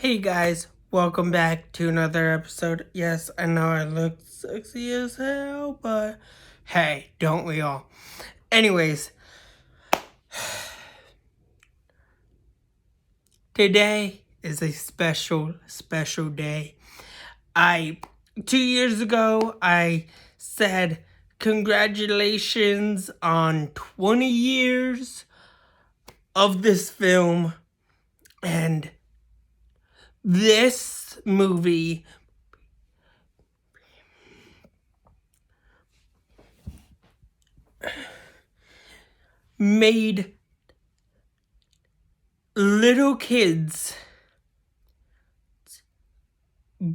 Hey guys, welcome back to another episode. Yes, I know I look sexy as hell, but hey, don't we all? Anyways, today is a special day. 2 years ago, I said congratulations on 20 years of this film, and this movie made little kids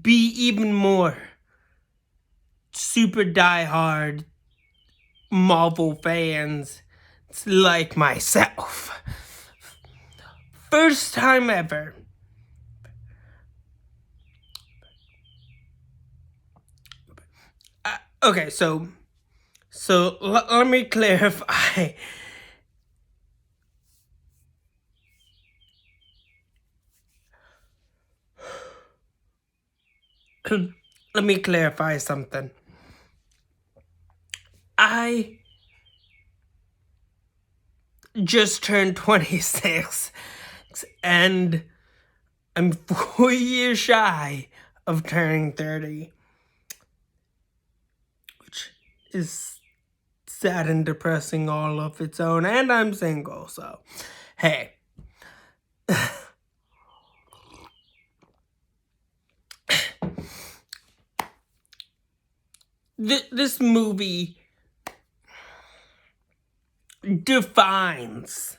be even more super diehard Marvel fans like myself. First time ever. Okay, so let me clarify. Let me clarify something. I just turned 26 and I'm 4 years shy of turning 30, which is sad and depressing all of its own, and I'm single, so hey. This movie defines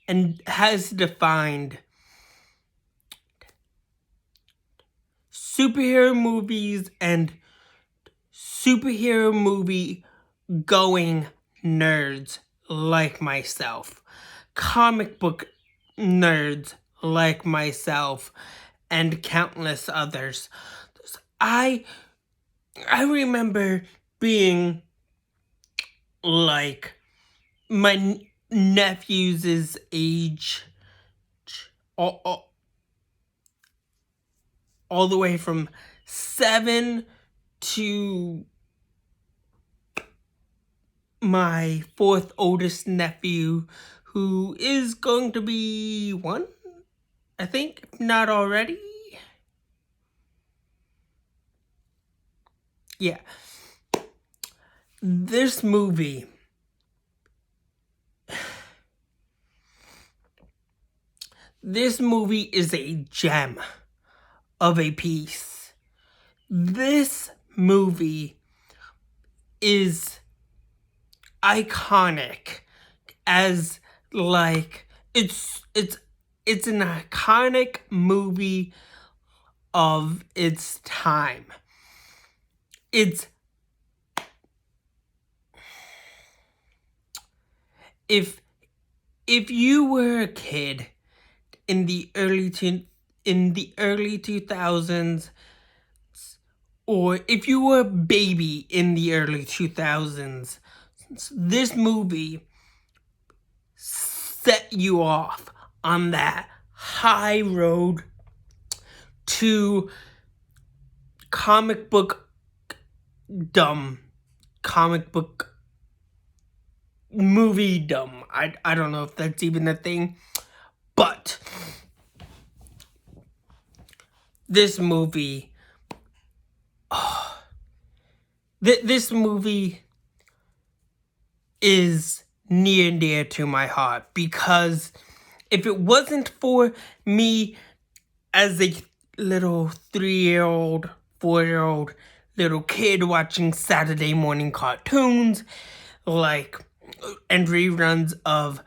and has defined superhero movies and superhero movie going nerds like myself, comic book nerds like myself, and countless others. I remember being like my nephew's age, all the way from 7 to my 4th oldest nephew, who is going to be 1, I think, if not already. Yeah. This movie is a gem of a piece. This movie is iconic as like it's an iconic movie of its time. It's if you were a kid in the early 2000s, or if you were a baby in the early 2000s, this movie set you off on that high road to comic book movie dumb. I don't know if that's even a thing, but this movie, this movie is near and dear to my heart, because if it wasn't for me as a little 3-year-old, 4-year-old little kid watching Saturday morning cartoons, and reruns of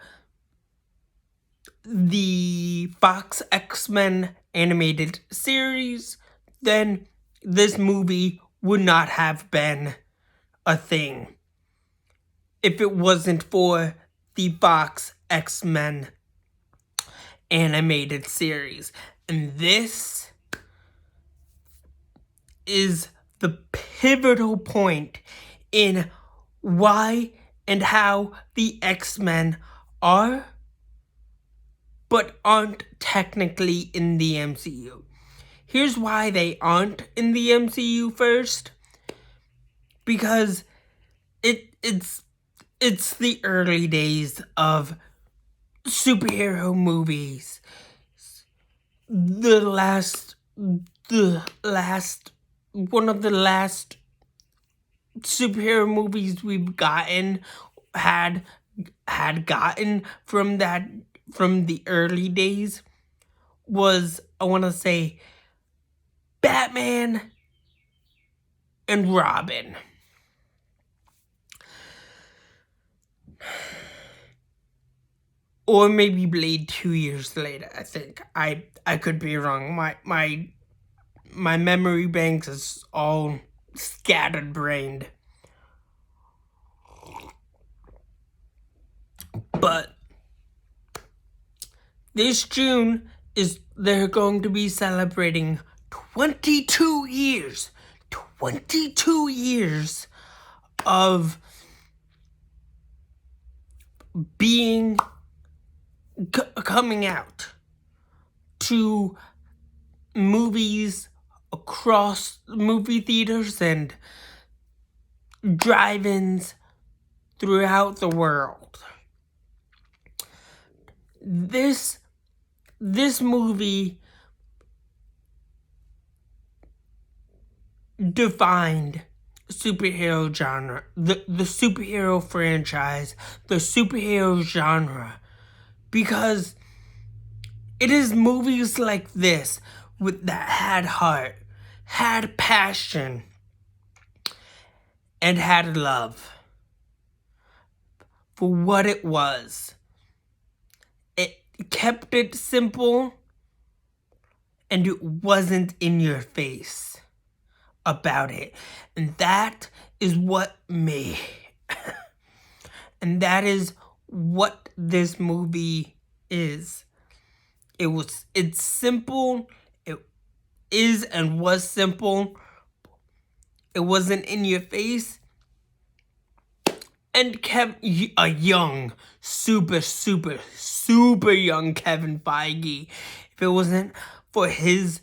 the Fox X-Men animated series, then this movie would not have been a thing if it wasn't for the Fox X-Men animated series. And this is the pivotal point in why and how the X-Men are but aren't technically in the MCU. Here's why they aren't in the MCU first. Because it's the early days of superhero movies. One of the last superhero movies we've gotten had gotten from the early days was, I want to say, Batman and Robin. Or maybe Blade 2 years later, I think. I could be wrong. My memory banks is all scattered brained. But this June they're going to be celebrating 22 years. 22 years of being coming out to movies across movie theaters and drive-ins throughout the world. This movie defined superhero genre, the superhero franchise, the superhero genre, because it is movies like this that had heart, had passion, and had love for what it was. It kept it simple, and it wasn't in your face about it. And that is what and that is what this movie is. It's simple. It is and was simple. It wasn't in your face. And a young, super young Kevin Feige, if it wasn't for his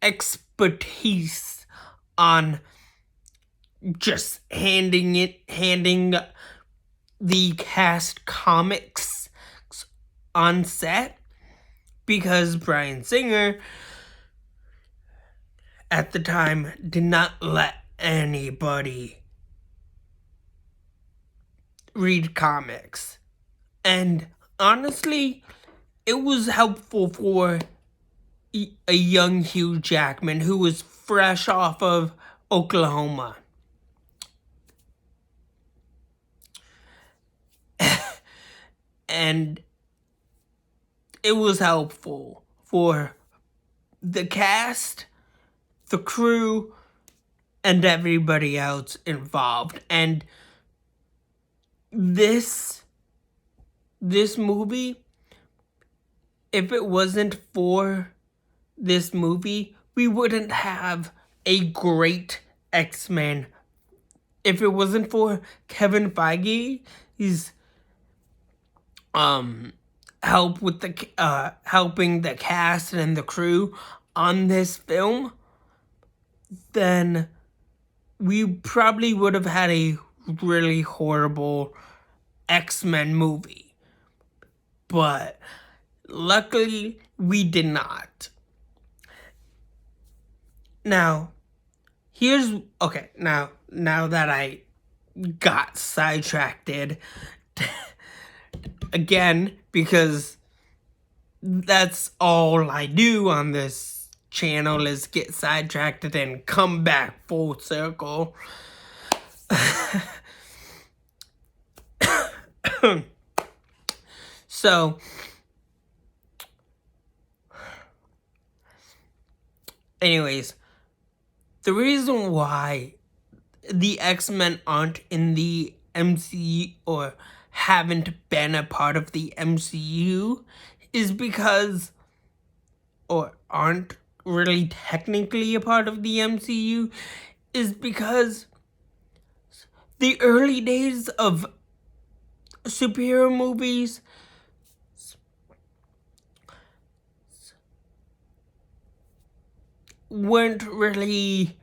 expertise on just handing the cast comics on set, because Bryan Singer at the time did not let anybody read comics. And honestly, it was helpful for a young Hugh Jackman who was fresh off of Oklahoma. And it was helpful for the cast, the crew, and everybody else involved. And this movie, if it wasn't for this movie, we wouldn't have a great X-Men. If it wasn't for Kevin Feige's help with helping the cast and the crew on this film, then we probably would have had a really horrible X-Men movie. But luckily, we did not. Now that I got sidetracked again, because that's all I do on this channel is get sidetracked and come back full circle. So, anyways, the reason why the X-Men aren't in the MCU or haven't been a part of the MCU is because, or aren't really technically a part of the MCU, is because the early days of superhero movies weren't really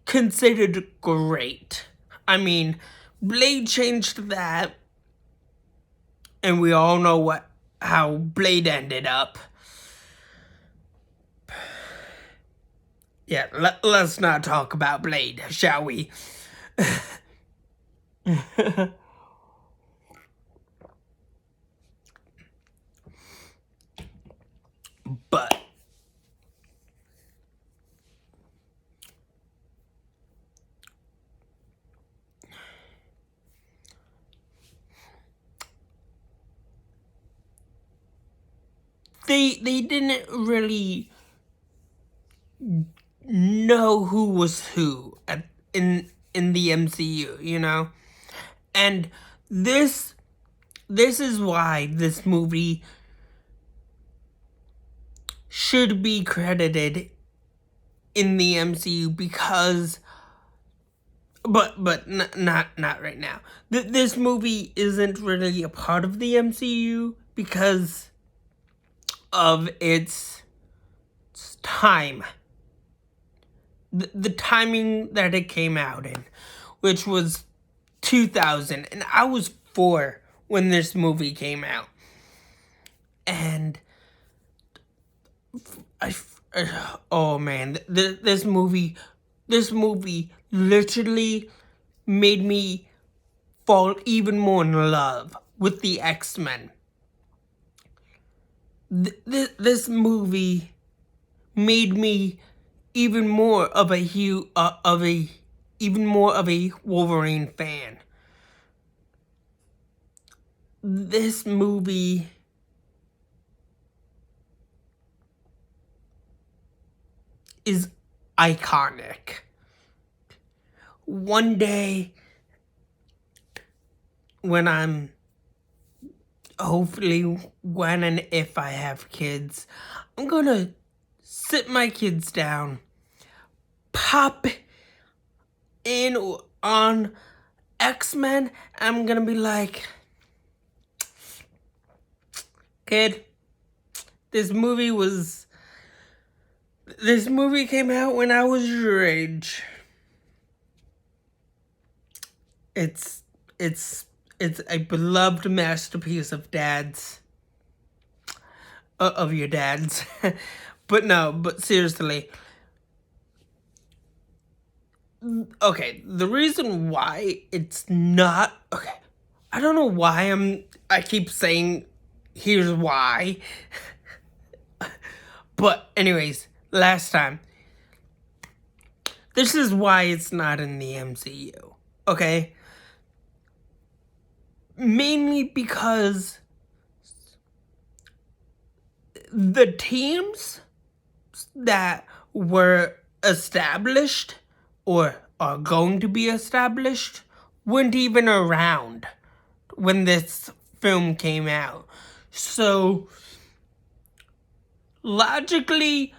considered great. I mean, Blade changed that, and we all know how Blade ended up. Yeah, let's not talk about Blade, shall we? But they didn't really know who was who in the MCU, you know? And this is why this movie should be credited in the MCU, because but not right now. This movie isn't really a part of the MCU because of its time. The timing that it came out in, which was 2000, and I was 4 when this movie came out. And oh man, this movie literally made me fall even more in love with the X-Men. This movie made me even more of a Wolverine fan. This movie is iconic. One day, when and if I have kids, I'm gonna sit my kids down, pop in on X-Men, I'm gonna be like, kid, this movie came out when I was your age. It's a beloved masterpiece of dads. Of your dads. But seriously. Okay, the reason why it's not... Okay, I don't know why I keep saying, here's why. But anyways, last time. This is why it's not in the MCU, okay? Mainly because the teams that were established or are going to be established weren't even around when this film came out. So logically,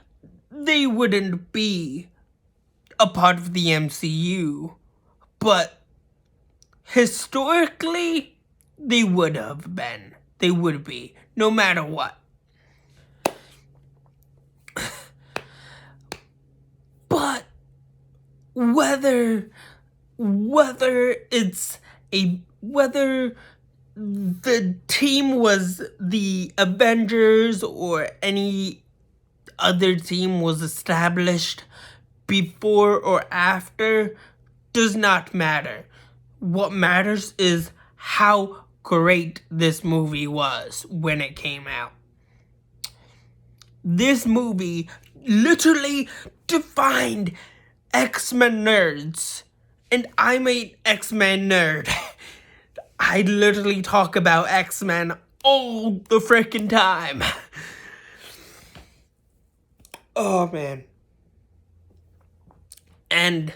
they wouldn't be a part of the MCU, but historically, they would have been. They would be, no matter what. But whether the team was the Avengers or any other team was established before or after does not matter. What matters is how great this movie was when it came out. This movie literally defined X-Men nerds. And I'm an X-Men nerd. I literally talk about X-Men all the freaking time. Oh, man. And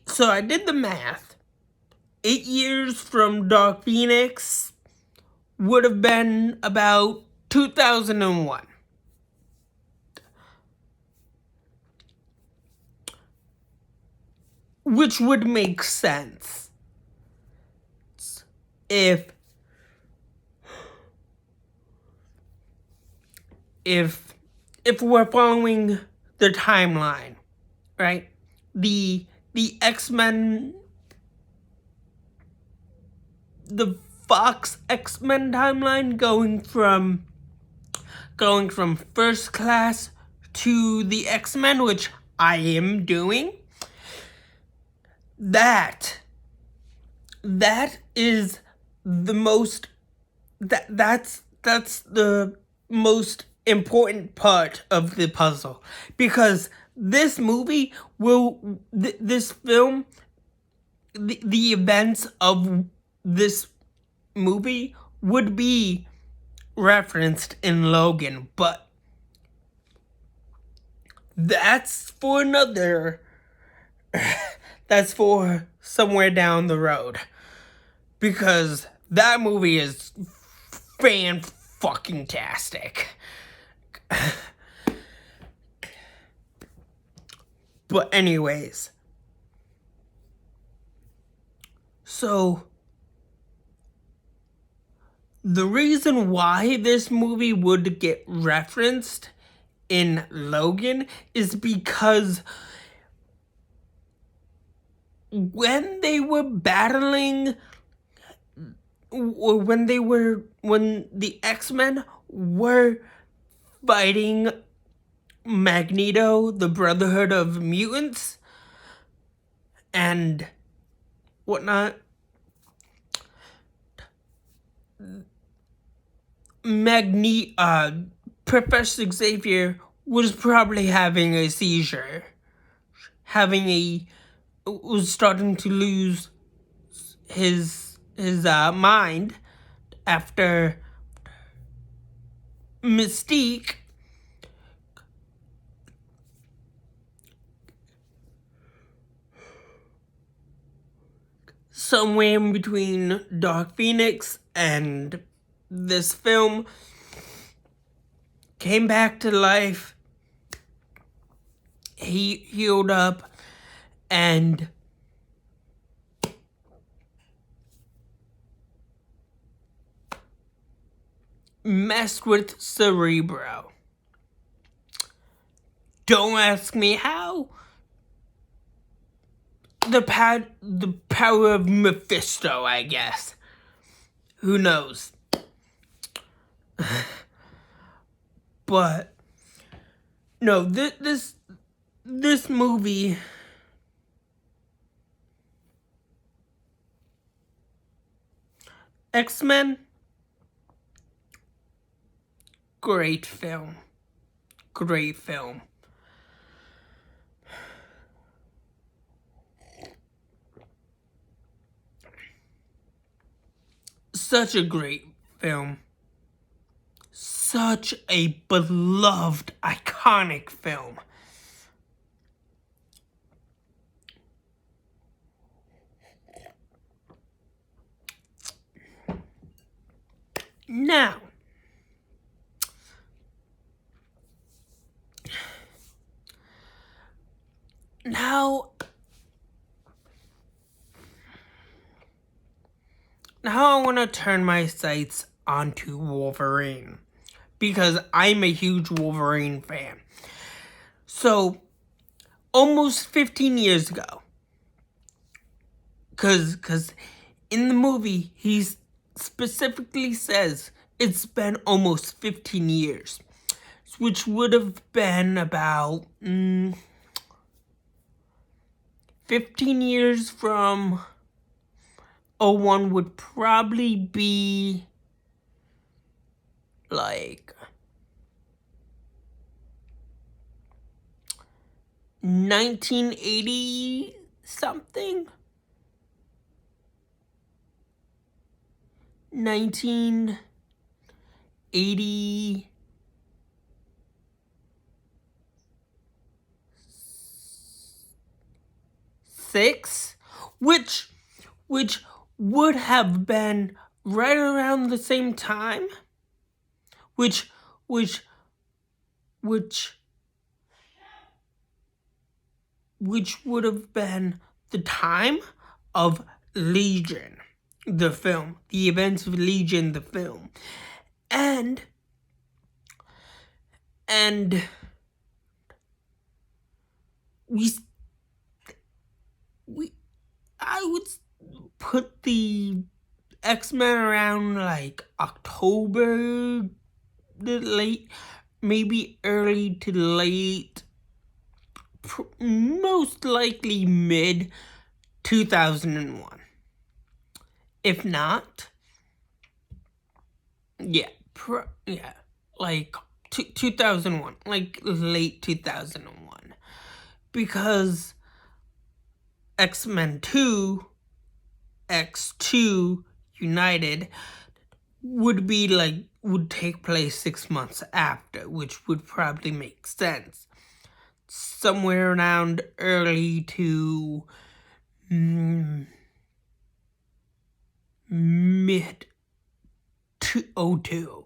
so I did the math. 8 years from Dark Phoenix would have been about 2001. which would make sense if we're following the timeline, right? The X-Men, the Fox X-Men timeline going from First Class to the X-Men, which I am doing. That is the most that's the most important part of the puzzle, because this movie will this film, the events of this movie would be referenced in Logan, but that's for another that's for somewhere down the road, because that movie is fan-fucking-tastic. But anyways, so the reason why this movie would get referenced in Logan is because when they were battling, or when the X-Men were fighting Magneto, the Brotherhood of Mutants, and whatnot, Professor Xavier was probably having a seizure, was starting to lose his mind after Mystique somewhere in between Dark Phoenix and this film came back to life. He healed up and messed with Cerebro. Don't ask me how. The power of Mephisto, I guess. Who knows? But no, this movie, X-Men, great film. Great film. Such a great film. Such a beloved, iconic film. Now, I want to turn my sights onto Wolverine, because I'm a huge Wolverine fan. So, almost 15 years ago, because in the movie, he specifically says it's been almost 15 years, which would have been about 15 years from 01 would probably be like 1980 something. 1986, which would have been right around the same time, which would have been the time of Legion, the film, the events of Legion, the film, and we I would put the X-Men around like October, maybe early to late, most likely mid 2001. If not, like 2001, like late 2001, because X-Men 2, X2 United would take place 6 months after, which would probably make sense. Somewhere around early to mid 2002.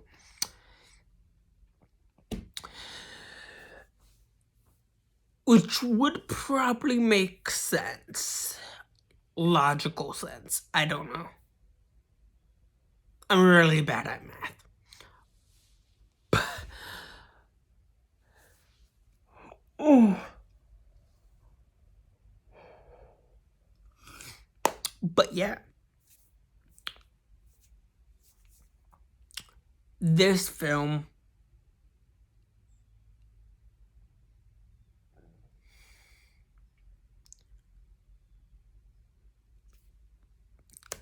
Which would probably make sense. Logical sense. I don't know. I'm really bad at math. But yeah. This film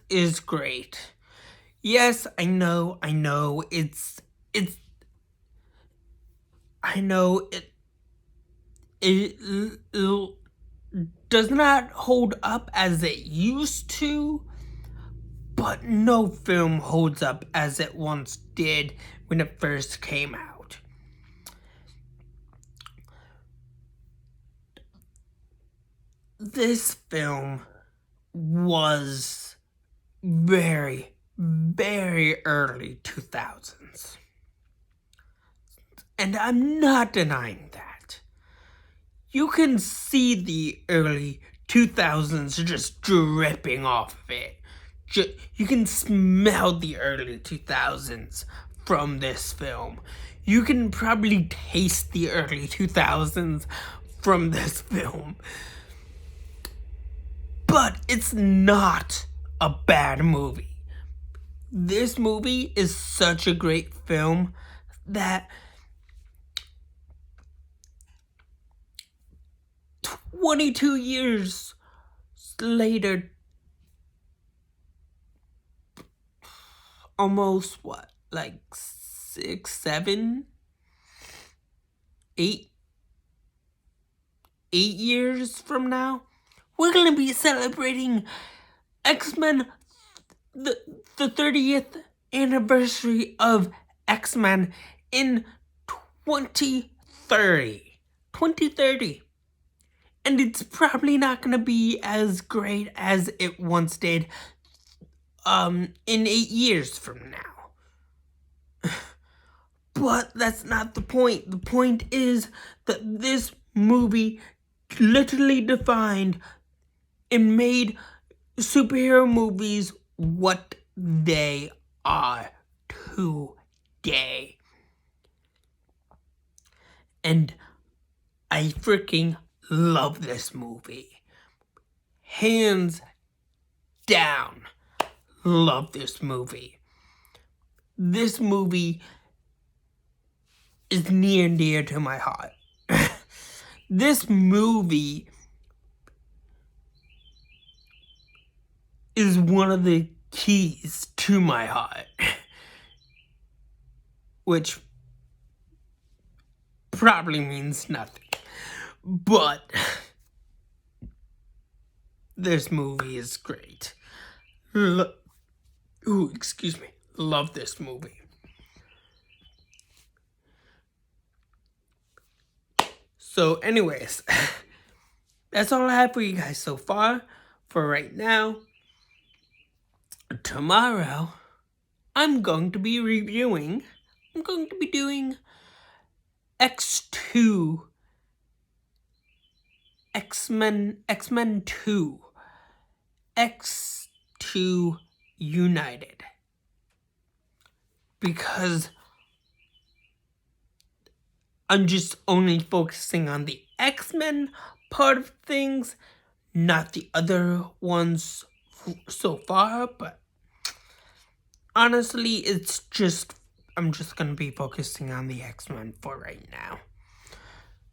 is great. Yes, I know, it does not hold up as it used to, but no film holds up as it once did when it first came out. This film was very, very early 2000s. And I'm not denying that. You can see the early 2000s just dripping off of it. You can smell the early 2000s from this film. You can probably taste the early 2000s from this film. But it's not a bad movie. This movie is such a great film that 22 years later, almost like 6, 7, 8 years from now, we're gonna be celebrating X-Men, the 30th anniversary of X-Men in 2030. And it's probably not gonna be as great as it once did in 8 years from now. But that's not the point. The point is that this movie literally defined and made superhero movies what they are today. And I freaking love this movie. Hands down, love this movie. This movie is near and dear to my heart. This movie is one of the keys to my heart. Which probably means nothing. But this movie is great. Excuse me. Love this movie. So anyways, that's all I have for you guys so far for right now. Tomorrow, I'm going to be doing X2, X-Men 2, X2 United. Because I'm just only focusing on the X-Men part of things, not the other ones so far, but honestly, I'm just gonna be focusing on the X-Men for right now.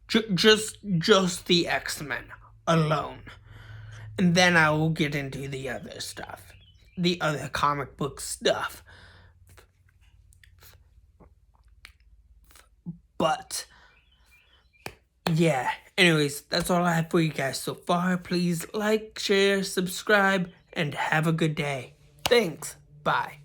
Just the X-Men alone. And then I will get into the other stuff. The other comic book stuff. But yeah, anyways, that's all I have for you guys so far. Please like, share, subscribe, and have a good day. Thanks. Bye.